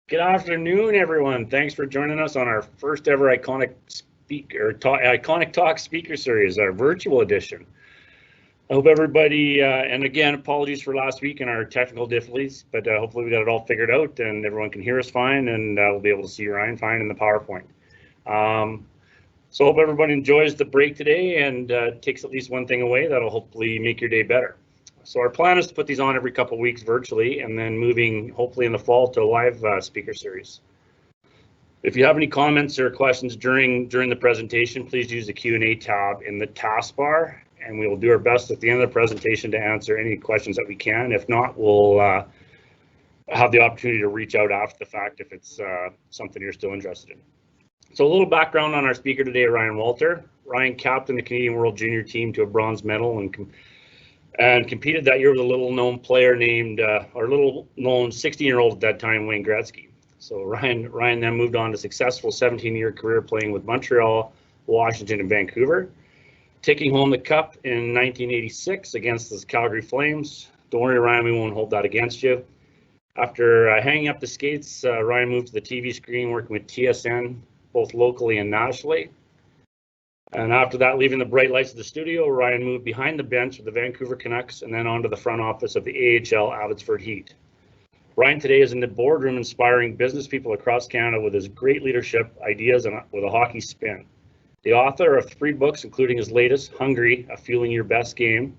Good afternoon, everyone. Thanks for joining us on our first ever Iconic Talk speaker series, our virtual edition. I hope everybody, and again, apologies for last week and our technical difficulties, but hopefully we got it all figured out and everyone can hear us fine, and we'll be able to see Ryan fine in the PowerPoint. So hope everybody enjoys the break today and takes at least one thing away that'll hopefully make your day better. So our plan is to put these on every couple of weeks virtually, and then moving hopefully in the fall to a live speaker series. If you have any comments or questions during the presentation, please use the Q&A tab in the taskbar, and we will do our best at the end of the presentation to answer any questions that we can. If not, we'll have the opportunity to reach out after the fact if it's something you're still interested in. So a little background on our speaker today, Ryan Walter. Ryan captained the Canadian World Junior team to a bronze medal and competed that year with a little-known player named, or little-known 16-year-old at that time, Wayne Gretzky. So Ryan then moved on to a successful 17-year career playing with Montreal, Washington, and Vancouver, taking home the cup in 1986 against the Calgary Flames. Don't worry, Ryan, we won't hold that against you. After hanging up the skates, Ryan moved to the TV screen, working with TSN, both locally and nationally. And after that, leaving the bright lights of the studio, Ryan moved behind the bench with the Vancouver Canucks and then onto the front office of the AHL Abbotsford Heat. Ryan today is in the boardroom inspiring business people across Canada with his great leadership, ideas, and with a hockey spin. The author of 3 books, including his latest, Hungry, A Fueling Your Best Game.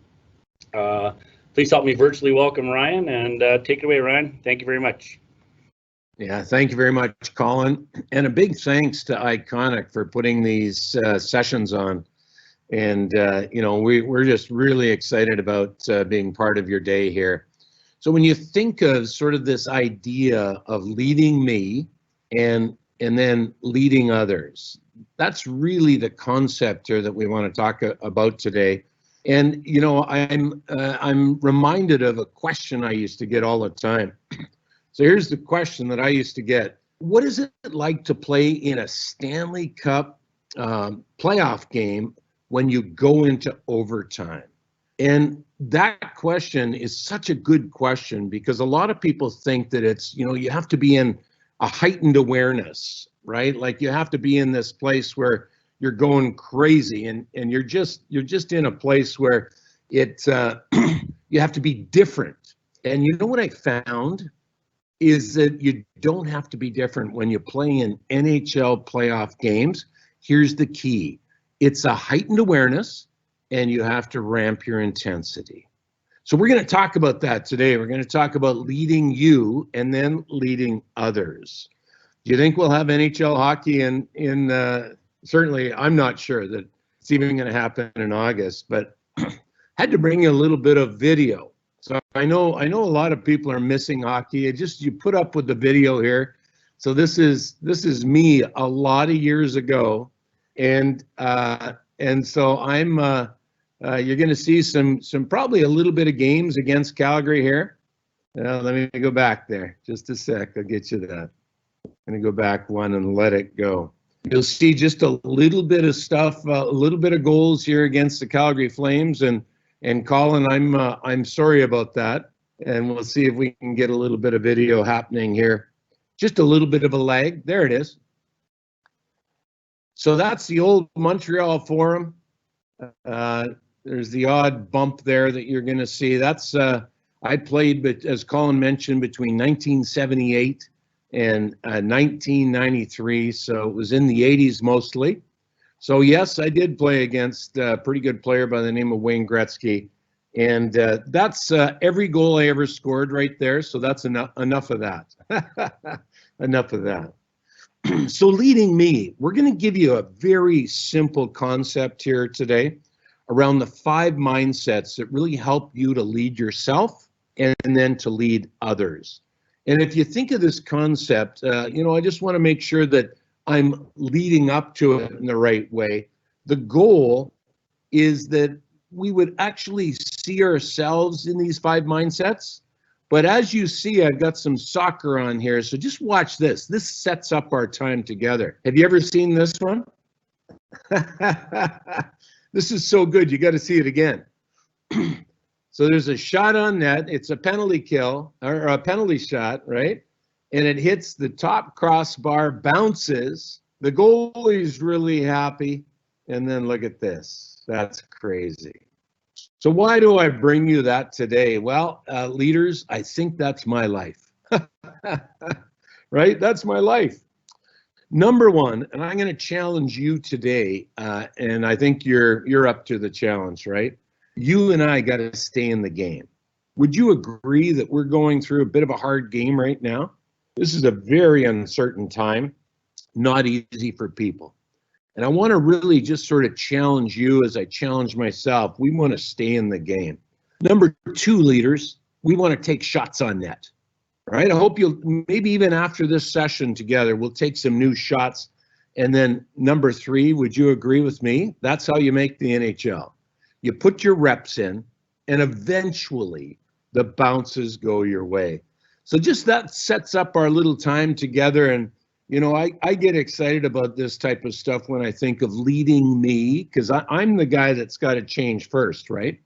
Please help me virtually welcome Ryan, and take it away, Ryan. Thank you very much. Yeah, thank you very much, Colin. And a big thanks to Iconic for putting these sessions on. And, we're just really excited about being part of your day here. So when you think of sort of this idea of leading me and then leading others, that's really the concept here that we want to talk about today. And, I'm reminded of a question I used to get all the time. So here's the question that I used to get. What is it like to play in a Stanley Cup playoff game when you go into overtime? And that question is such a good question because a lot of people think that it's, you have to be in a heightened awareness, right? Like you have to be in this place where you're going crazy and you're just in a place where it you have to be different. And you know what I found is that you don't have to be different when you play in NHL playoff games. Here's the key. It's a heightened awareness and you have to ramp your intensity. So we're going to talk about that today. We're going to talk about leading you and then leading others. Do you think we'll have NHL hockey in certainly, I'm not sure that it's even going to happen in August, but had to bring you a little bit of video. So I know a lot of people are missing hockey. You put up with the video here. So this is me a lot of years ago, and so I'm you're going to see some probably a little bit of games against Calgary here. Let me go back there just a sec. I'll get you that. I'm going to go back one and let it go. You'll see just a little bit of stuff, a little bit of goals here against the Calgary Flames, and Colin, I'm sorry about that, and we'll see if we can get a little bit of video happening here. Just a little bit of a lag. There it is. So that's the old Montreal Forum. There's the odd bump there that you're going to see. That's I played, but as Colin mentioned, between 1978 and 1993. So it was in the 80s mostly. So yes, I did play against a pretty good player by the name of Wayne Gretzky, and that's every goal I ever scored right there. So that's enough of that. Enough of that. So leading me, we're going to give you a very simple concept here today around the 5 mindsets that really help you to lead yourself and then to lead others. And if you think of this concept, I just want to make sure that I'm leading up to it in the right way. The goal is that we would actually see ourselves in these 5 mindsets. But as you see, I've got some soccer on here. So just watch this. This sets up our time together. Have you ever seen this one? This is so good. You got to see it again. So there's a shot on net. It's a penalty kill or a penalty shot, right? and it hits the top crossbar, bounces. The goalie's really happy. And then look at this. That's crazy. So why do I bring you that today? Well, leaders, I think that's my life. Right? That's my life. Number one, and I'm going to challenge you today, and I think you're up to the challenge, right? You and I got to stay in the game. Would you agree that we're going through a bit of a hard game right now? This is a very uncertain time, not easy for people. And I want to really just sort of challenge you as I challenge myself. We want to stay in the game. Number two, leaders, we want to take shots on net. All right, I hope you'll, maybe even after this session together, we'll take some new shots. And then number three, would you agree with me? That's how you make the NHL. You put your reps in, and eventually the bounces go your way. So just that sets up our little time together. And you know, I get excited about this type of stuff when I think of leading me, because I'm the guy that's got to change first, right?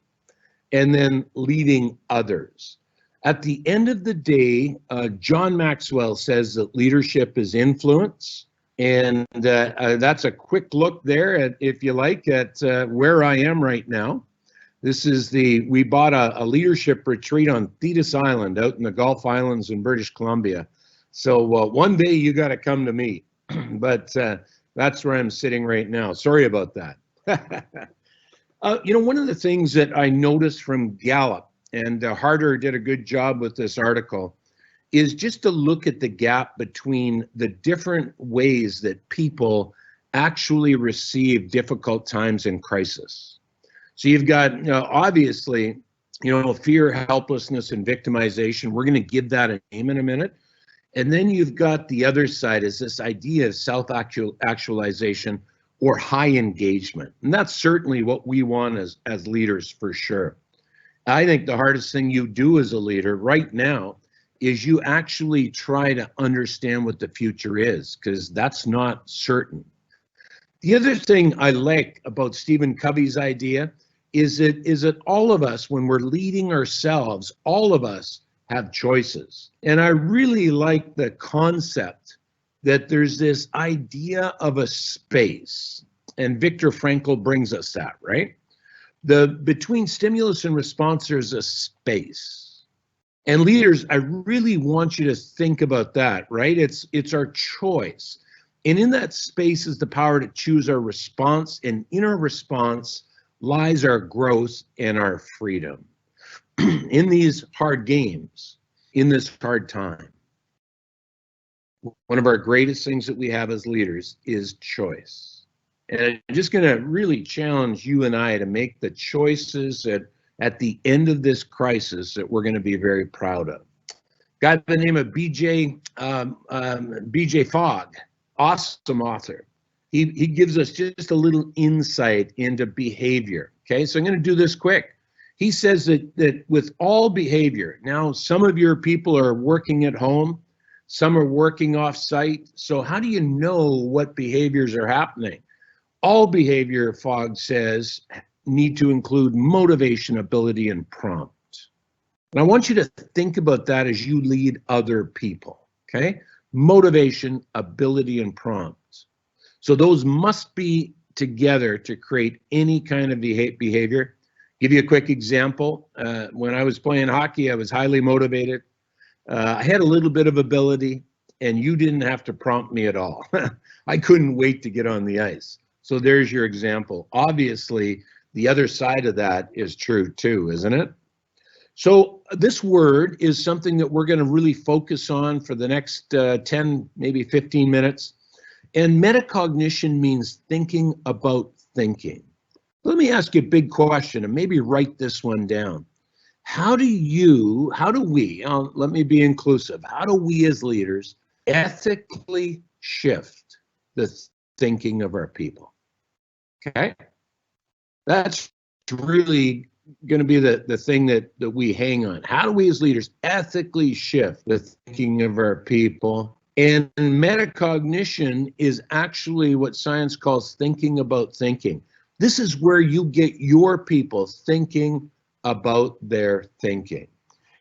And then leading others. At the end of the day, John Maxwell says that leadership is influence. And that's a quick look there, at, if you like, at where I am right now. This is we bought a leadership retreat on Thetis Island out in the Gulf Islands in British Columbia. So one day you got to come to me, but that's where I'm sitting right now. Sorry about that. You know, one of the things that I noticed from Gallup, and Harder did a good job with this article, is just to look at the gap between the different ways that people actually receive difficult times in crisis. So you've got, you know, obviously, you know, fear, helplessness, and victimization. We're going to give that a name in a minute. And then you've got the other side, is this idea of self-actualization or high engagement. And that's certainly what we want as leaders, for sure. I think the hardest thing you do as a leader right now is you actually try to understand what the future is, because that's not certain. The other thing I like about Stephen Covey's idea is that all of us, when we're leading ourselves, all of us have choices. And I really like the concept that there's this idea of a space. And Viktor Frankl brings us that, right? Between stimulus and response, there's a space. And leaders, I really want you to think about that, right? It's our choice. And in that space is the power to choose our response. And in our response lies our growth and our freedom. In these hard games, in this hard time, one of our greatest things that we have as leaders is choice. And I'm just going to really challenge you and I to make the choices that at the end of this crisis that we're going to be very proud of. Guy by the name of BJ Fogg, awesome author. He gives us just a little insight into behavior. Okay, so I'm going to do this quick. He says that with all behavior, now some of your people are working at home, some are working off-site. So how do you know what behaviors are happening? All behavior, Fogg says, need to include motivation, ability, and prompt. And I want you to think about that as you lead other people, okay? Motivation, ability, and prompt. So those must be together to create any kind of behavior. Give you a quick example. When I was playing hockey, I was highly motivated. I had a little bit of ability, and you didn't have to prompt me at all. I couldn't wait to get on the ice. So there's your example. Obviously, the other side of that is true too, isn't it? So this word is something that we're going to really focus on for the next 10, maybe 15 minutes. And metacognition means thinking about thinking. Let me ask you a big question, and maybe write this one down. How do we, let me be inclusive, how do we as leaders ethically shift the thinking of our people? Okay? That's really going to be the thing that we hang on. How do we as leaders ethically shift the thinking of our people? And metacognition is actually what science calls thinking about thinking. This is where you get your people thinking about their thinking.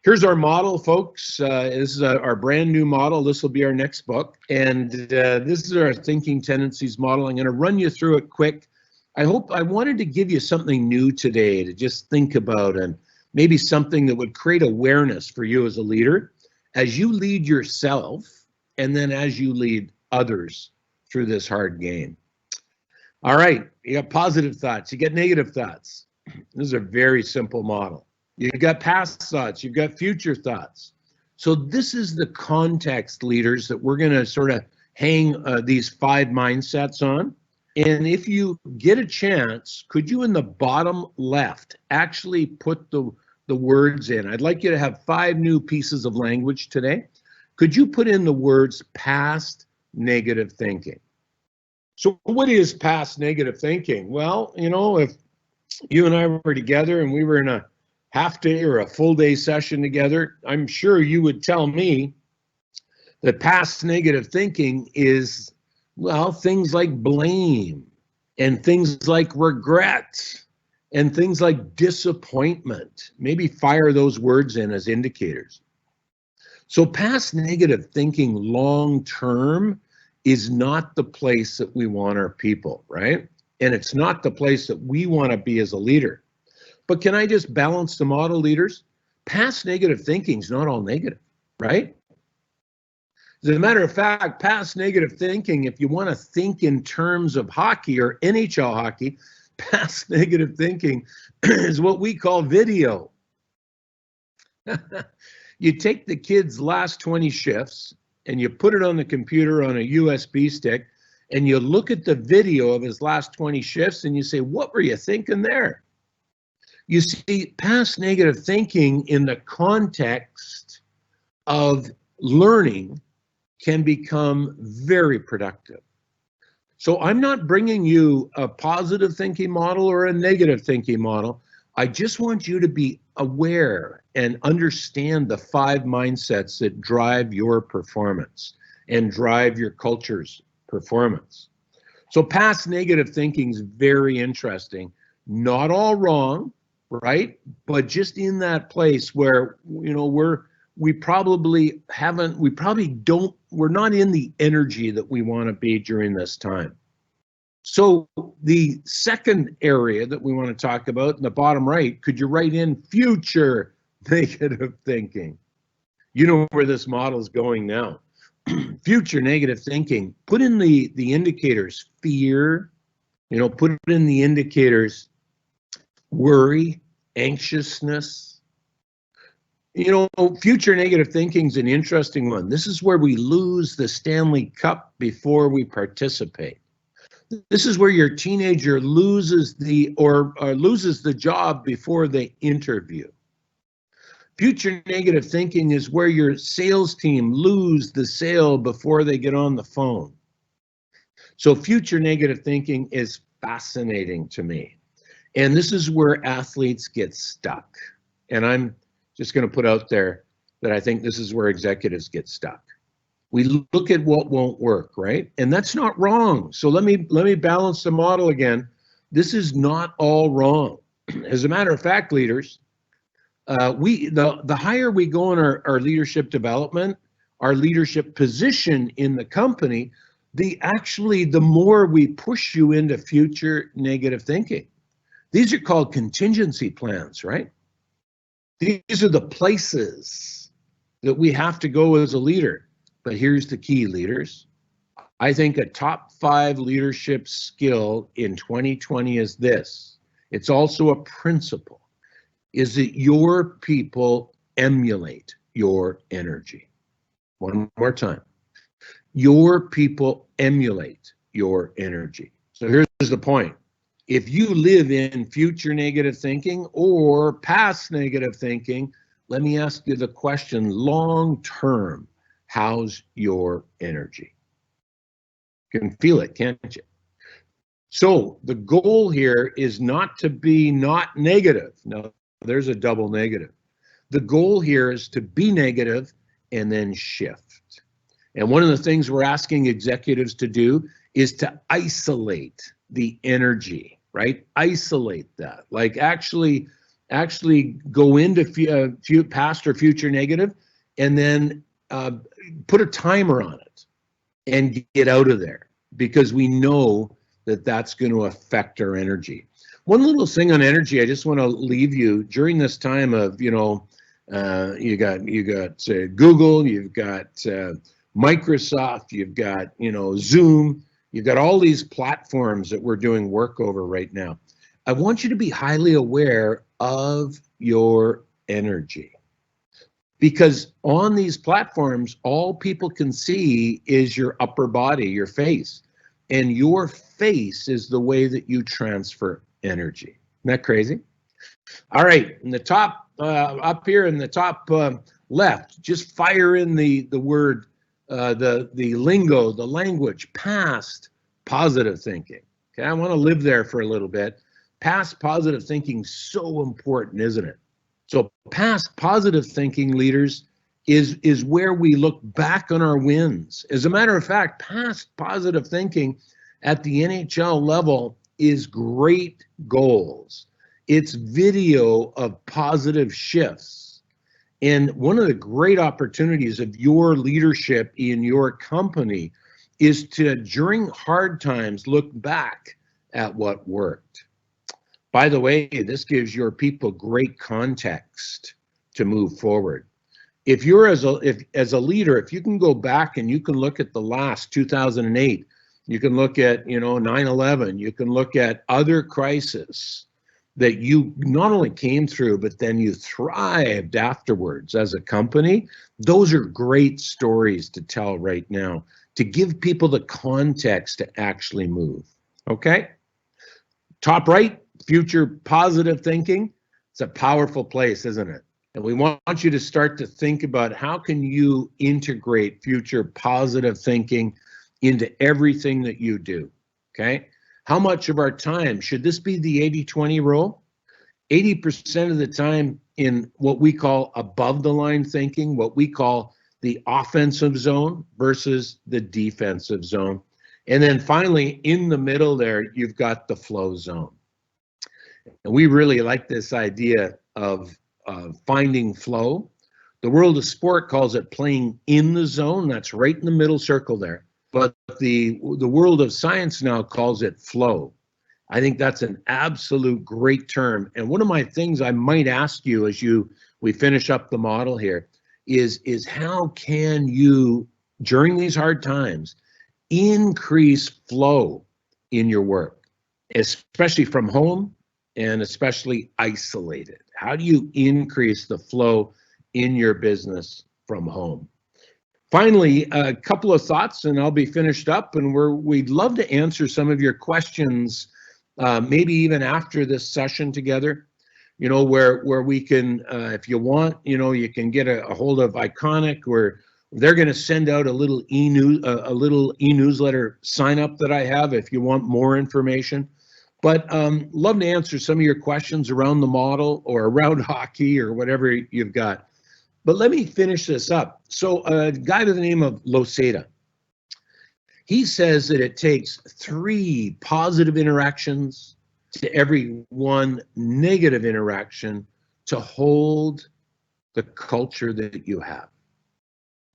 Here's our model, folks. This is our brand new model. This will be our next book. And this is our thinking tendencies model. I'm going to run you through it quick. I wanted to give you something new today to just think about, and maybe something that would create awareness for you as a leader as you lead yourself and then as you lead others through this hard game. All right, you got positive thoughts, you get negative thoughts. This is a very simple model. You've got past thoughts, you've got future thoughts. So this is the context, leaders, that we're going to sort of hang these 5 mindsets on. And if you get a chance, could you in the bottom left actually put the words in? I'd like you to have 5 new pieces of language today. Could you put in the words past negative thinking? So what is past negative thinking? Well, you know, if you and I were together and we were in a half day or a full day session together, I'm sure you would tell me that past negative thinking is, well, things like blame and things like regret and things like disappointment. Maybe fire those words in as indicators. So past negative thinking long term is not the place that we want our people, right? And it's not the place that we want to be as a leader. But can I just balance the model, leaders? Past negative thinking is not all negative, right? As a matter of fact, past negative thinking, if you want to think in terms of hockey or NHL hockey, past negative thinking is what we call video. You take the kid's last 20 shifts and you put it on the computer on a USB stick and you look at the video of his last 20 shifts and you say, what were you thinking there? You see, past negative thinking in the context of learning can become very productive. So I'm not bringing you a positive thinking model or a negative thinking model. I just want you to be aware and understand the 5 mindsets that drive your performance and drive your culture's performance. So past negative thinking is very interesting. Not all wrong, right? But just in that place where, you know, we're not in the energy that we want to be during this time. So the second area that we want to talk about in the bottom right, could you write in future negative thinking? You know where this model is going now. Future negative thinking, put in the indicators, fear, you know, put in the indicators, worry, anxiousness. You know, future negative thinking is an interesting one. This is where we lose the Stanley Cup before we participate. This is where your teenager loses the job before they interview. Future negative thinking is where your sales team lose the sale before they get on the phone. So future negative thinking is fascinating to me. And this is where athletes get stuck. And I'm just going to put out there that I think this is where executives get stuck. We look at what won't work, right? And that's not wrong. So let me balance the model again. This is not all wrong. As a matter of fact, leaders, the higher we go in our leadership development, our leadership position in the company, the more we push you into future negative thinking. These are called contingency plans, right? These are the places that we have to go as a leader. But here's the key, leaders. I think a top 5 leadership skill in 2020 is this. It's also a principle, is that your people emulate your energy. One more time. Your people emulate your energy. So here's the point. If you live in future negative thinking or past negative thinking, let me ask you the question, long term, how's your energy? You can feel it, can't you? So the goal here is not to be not negative. No, there's a double negative. The goal here is to be negative and then shift. And one of the things we're asking executives to do is to isolate the energy, right? Isolate that. Like actually actually go into past or future negative, and then put a timer on it and get out of there, because we know that that's going to affect our energy. One little thing on energy, I just want to leave you during this time of, you got Google, you've got Microsoft, you've got, Zoom, you've got all these platforms that we're doing work over right now. I want you to be highly aware of your energy, because on these platforms, all people can see is your upper body, your face, and your face is the way that you transfer energy. Isn't that crazy? All right, in the top, up here in the top left, just fire in the word, the lingo, the language, past positive thinking. Okay, I want to live there for a little bit. Past positive thinking is so important, isn't it? So past positive thinking, leaders, is where we look back on our wins. As a matter of fact, past positive thinking at the NHL level is great goals. It's video of positive shifts. And one of the great opportunities of your leadership in your company is to, during hard times, look back at what worked. By the way, this gives your people great context to move forward. If you're as a leader, if you can go back and you can look at the last 2008, you can look at 9/11, you can look at other crises that you not only came through, but then you thrived afterwards as a company. Those are great stories to tell right now, to give people the context to actually move. Okay? Top right, future positive thinking. It's a powerful place, isn't it? And we want you to start to think about how can you integrate future positive thinking into everything that you do, okay? How much of our time, should this be the 80-20 rule? 80% of the time in what we call above the line thinking, what we call the offensive zone versus the defensive zone. And then finally, in the middle there, you've got the flow zone. And we really like this idea of finding flow. The world of sport calls it playing in the zone. That's right in the middle circle there. But the world of science now calls it flow. I think that's an absolute great term. And one of my things I might ask you as we finish up the model here is how can you, during these hard times, increase flow in your work, especially from home and especially isolated? How do you increase the flow in your business from home? Finally, a couple of thoughts and I'll be finished up, and we'd love to answer some of your questions, maybe even after this session together, where we can, if you want, you can get a hold of Iconic, where they're going to send out a little e-newsletter sign up that I have if you want more information. But love to answer some of your questions around the model or around hockey or whatever you've got. But let me finish this up. So a guy by the name of Losada, he says that it takes 3 positive interactions to every 1 negative interaction to hold the culture that you have.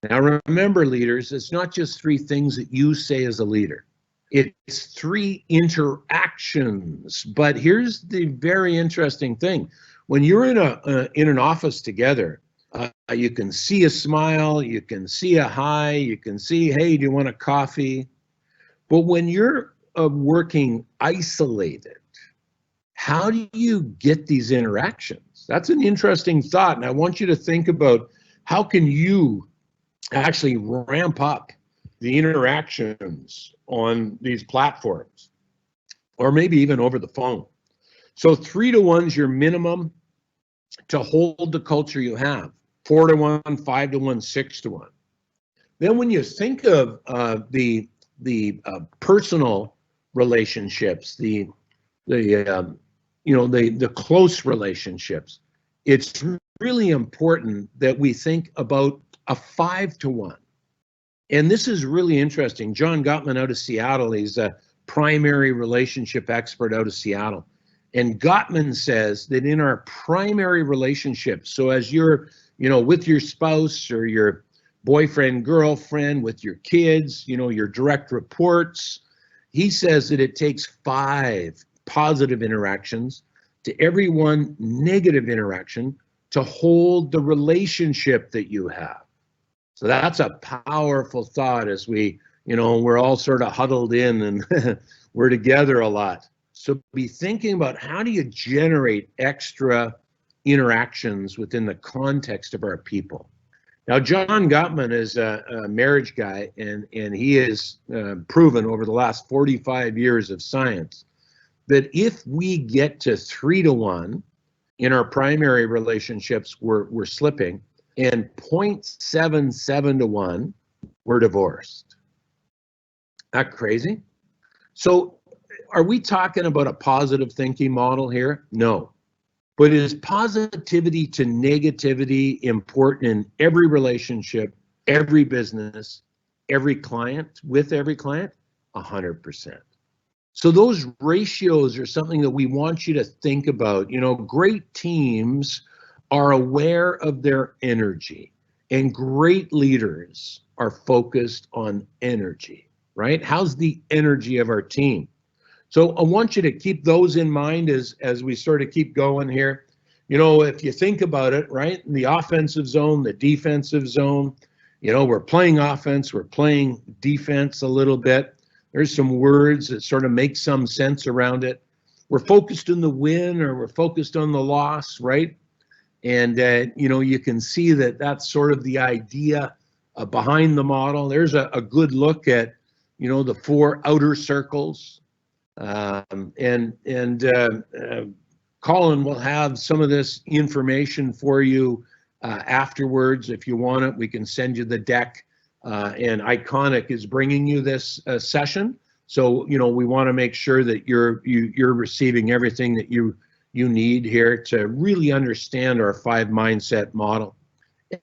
Now remember, leaders, it's not just 3 things that you say as a leader. It's 3 interactions. But here's the very interesting thing. When you're in an office together, you can see a smile, you can see a hi, you can see, hey, do you want a coffee? But when you're working isolated, how do you get these interactions? That's an interesting thought. And I want you to think about how can you actually ramp up the interactions on these platforms, or maybe even over the phone. So 3 to 1 is your minimum to hold the culture you have. 4 to 1, 5 to 1, 6 to 1. Then when you think of the personal relationships, the close relationships, it's really important that we think about a 5 to 1. And this is really interesting. John Gottman out of Seattle, he's a primary relationship expert out of Seattle. And Gottman says that in our primary relationships, so as you're, with your spouse or your boyfriend, girlfriend, with your kids, your direct reports, he says that it takes 5 positive interactions to every 1 negative interaction to hold the relationship that you have. So that's a powerful thought as we're all sort of huddled in and we're together a lot. So be thinking about, how do you generate extra interactions within the context of our people? Now, John Gottman is a marriage guy, and he has proven over the last 45 years of science that if we get to 3-to-1 in our primary relationships, we're slipping, and 0.77-to-1, we're divorced. That crazy? So are we talking about a positive thinking model here? No. But is positivity to negativity important in every relationship, every business, every client, with every client? 100%. So those ratios are something that we want you to think about. Great teams are aware of their energy, and great leaders are focused on energy, right? How's the energy of our team? So I want you to keep those in mind as we sort of keep going here. If you think about it, right, in the offensive zone, the defensive zone, we're playing offense, we're playing defense a little bit. There's some words that sort of make some sense around it. We're focused on the win, or we're focused on the loss, right? And, you can see that that's sort of the idea behind the model. There's a good look at, the 4 outer circles. Colin will have some of this information for you afterwards. If you want it, we can send you the deck. And Iconic is bringing you this session, so we want to make sure that you're receiving everything that you need here to really understand our 5 mindset model.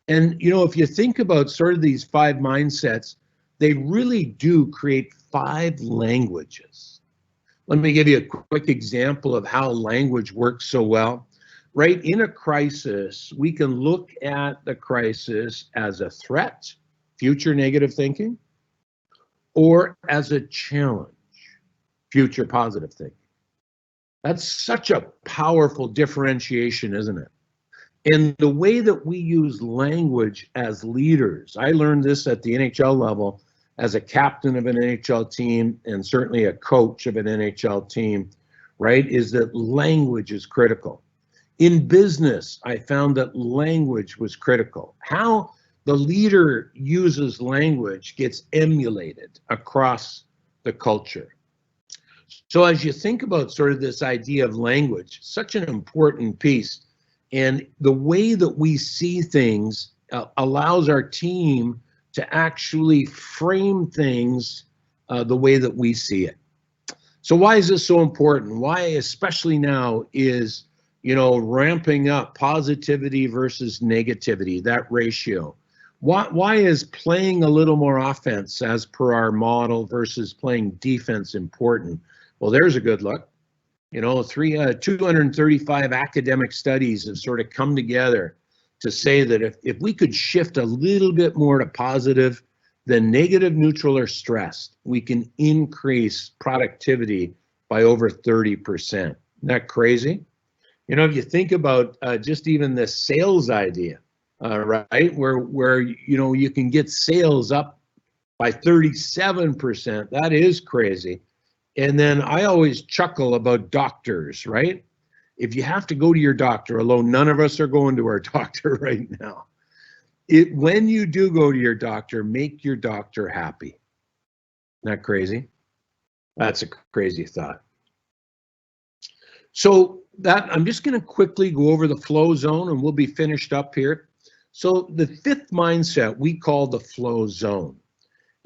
And if you think about sort of these 5 mindsets, they really do create 5 languages. Let me give you a quick example of how language works so well. Right, in a crisis, we can look at the crisis as a threat, future negative thinking, or as a challenge, future positive thinking. That's such a powerful differentiation, isn't it? And the way that we use language as leaders, I learned this at the NHL level as a captain of an NHL team, and certainly a coach of an NHL team, right, is that language is critical. In business, I found that language was critical. How the leader uses language gets emulated across the culture. So as you think about sort of this idea of language, such an important piece, and the way that we see things allows our team to actually frame things the way that we see it. So why is this so important? Why, especially now, is ramping up positivity versus negativity, that ratio? Why is playing a little more offense as per our model versus playing defense important? Well, there's a good look. 235 academic studies have sort of come together to say that if we could shift a little bit more to positive than negative, neutral, or stressed, we can increase productivity by over 30%. Isn't that crazy? If you think about just even the sales idea, right, where you can get sales up by 37%, that is crazy. And then I always chuckle about doctors, right? If you have to go to your doctor, although none of us are going to our doctor right now, when you do go to your doctor, make your doctor happy. Isn't that crazy? That's a crazy thought. So I'm just going to quickly go over the flow zone, and we'll be finished up here. So the 5th mindset we call the flow zone.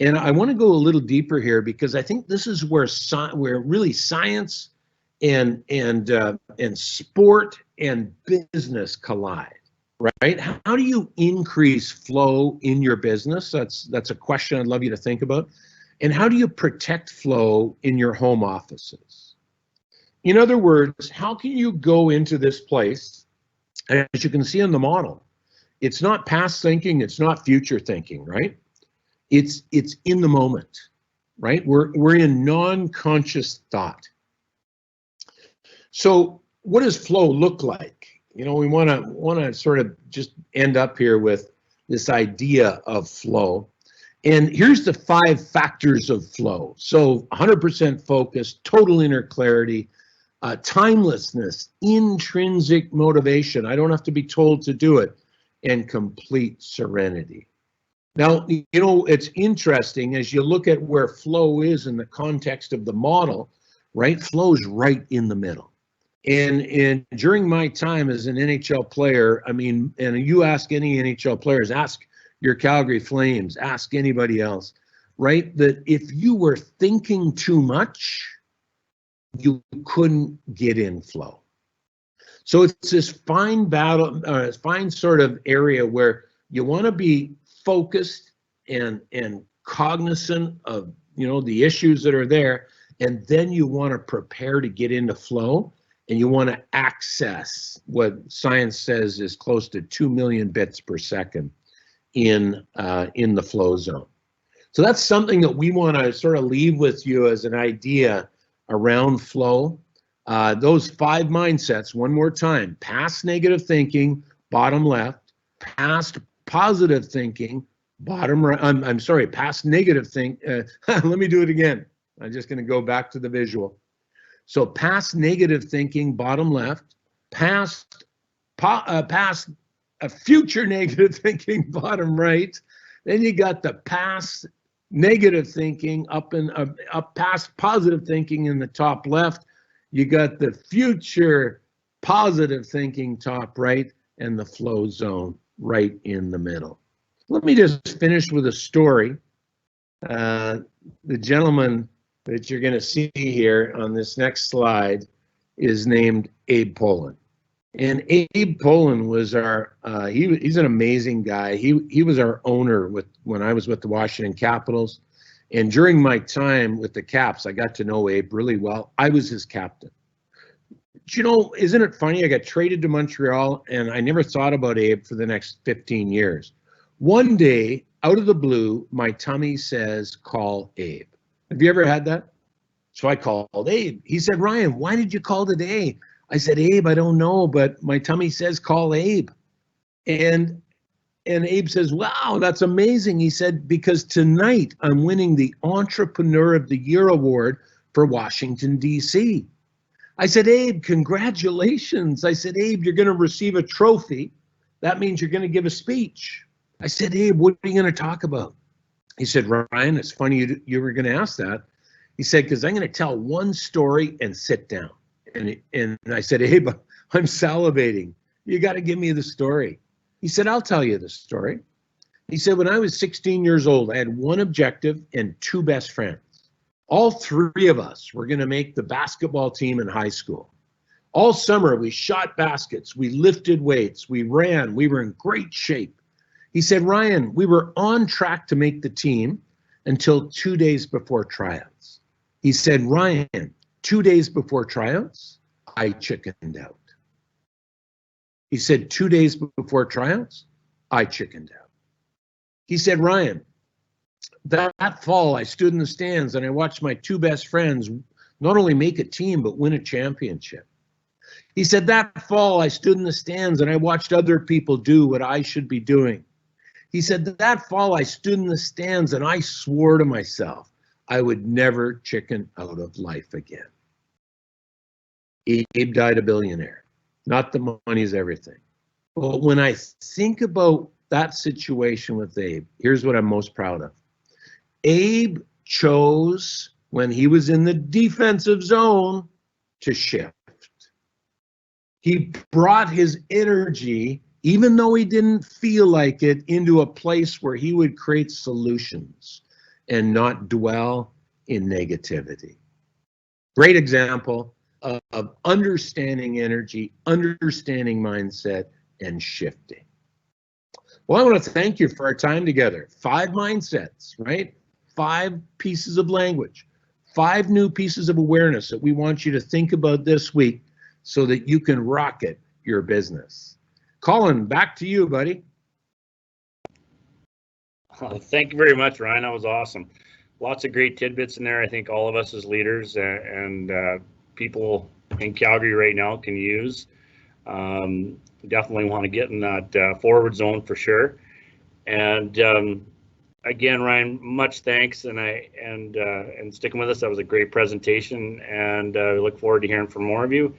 And I want to go a little deeper here, because I think this is where really science and sport and business collide, right? How do you increase flow in your business? That's a question I'd love you to think about. And how do you protect flow in your home offices? In other words, how can you go into this place? As you can see on the model, it's not past thinking, it's not future thinking, right? It's in the moment, right? We're in non-conscious thought. So what does flow look like? You know, we want to sort of just end up here with this idea of flow. And here's the 5 factors of flow. So 100% focus, total inner clarity, timelessness, intrinsic motivation. I don't have to be told to do it, and complete serenity. Now, you know, it's interesting as you look at where flow is in the context of the model, right? Flow's right in the middle. And during my time as an NHL player, I mean, and you ask any NHL players, ask your Calgary Flames, ask anybody else, right? That if you were thinking too much, you couldn't get in flow. So it's this fine fine sort of area where you want to be focused and cognizant of, you know, the issues that are there, and then you want to prepare to get into flow, and you want to access what science says is close to 2 million bits per second in the flow zone. So that's something that we want to sort of leave with you as an idea around flow. Those 5 mindsets, one more time: past negative thinking, bottom left; past positive thinking, bottom right. I'm sorry, past negative think. Let me do it again. I'm just going to go back to the visual. So past negative thinking, bottom left; past future negative thinking, bottom right. Then you got the past negative thinking up past positive thinking in the top left. You got the future positive thinking top right, and the flow zone right in the middle. Let me just finish with a story. The gentleman that you're going to see here on this next slide is named Abe Poland. And Abe Poland was our, he's an amazing guy. He was our owner when I was with the Washington Capitals. And during my time with the Caps, I got to know Abe really well. I was his captain. But, you know, isn't it funny? I got traded to Montreal, and I never thought about Abe for the next 15 years. One day, out of the blue, my tummy says, call Abe. Have you ever had that? So I called Abe. He said, Ryan, why did you call today? I said, Abe, I don't know, but my tummy says call Abe. And Abe says, wow, that's amazing. He said, because tonight I'm winning the Entrepreneur of the Year award for Washington, D.C. I said, Abe, congratulations. I said, Abe, you're going to receive a trophy. That means you're going to give a speech. I said, Abe, what are you going to talk about? He said, Ryan, it's funny you were going to ask that. He said, because I'm going to tell one story and sit down. And I said, Abe, I'm salivating. You got to give me the story. He said, I'll tell you the story. He said, when I was 16 years old, I had one objective and 2 best friends. All 3 of us were going to make the basketball team in high school. All summer, we shot baskets, we lifted weights, we ran, we were in great shape. He said, Ryan, we were on track to make the team until 2 days before tryouts. He said, Ryan, 2 days before tryouts, I chickened out. He said, 2 days before tryouts, I chickened out. He said, Ryan, that fall, I stood in the stands and I watched my 2 best friends not only make a team, but win a championship. He said, that fall, I stood in the stands and I watched other people do what I should be doing. He said, that fall, I stood in the stands and I swore to myself I would never chicken out of life again. Abe died a billionaire. Not the money's everything. But when I think about that situation with Abe, here's what I'm most proud of. Abe chose, when he was in the defensive zone, to shift. He brought his energy, even though he didn't feel like it, into a place where he would create solutions and not dwell in negativity. Great example of understanding energy, understanding mindset, and shifting. Well, I want to thank you for our time together. 5 mindsets, right? 5 pieces of language, 5 new pieces of awareness that we want you to think about this week so that you can rocket your business. Colin, back to you, buddy. Thank you very much, Ryan. That was awesome. Lots of great tidbits in there. I think all of us as leaders and people in Calgary right now can use. Definitely want to get in that forward zone for sure. And again, Ryan, much thanks, and sticking with us. That was a great presentation, and we look forward to hearing from more of you.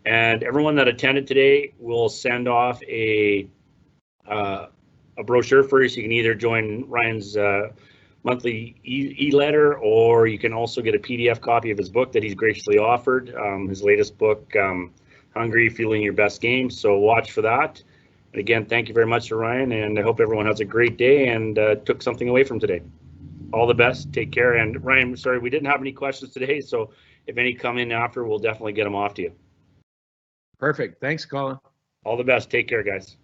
And everyone that attended today, will send off a brochure for you, so you can either join Ryan's monthly e-letter, or you can also get a PDF copy of his book that he's graciously offered, his latest book, Hungry, Fueling Your Best Game. So watch for that. And again, thank you very much to Ryan, and I hope everyone has a great day and took something away from today. All the best. Take care. And Ryan, sorry, we didn't have any questions today, so if any come in after, we'll definitely get them off to you. Perfect. Thanks, Colin. All the best. Take care, guys.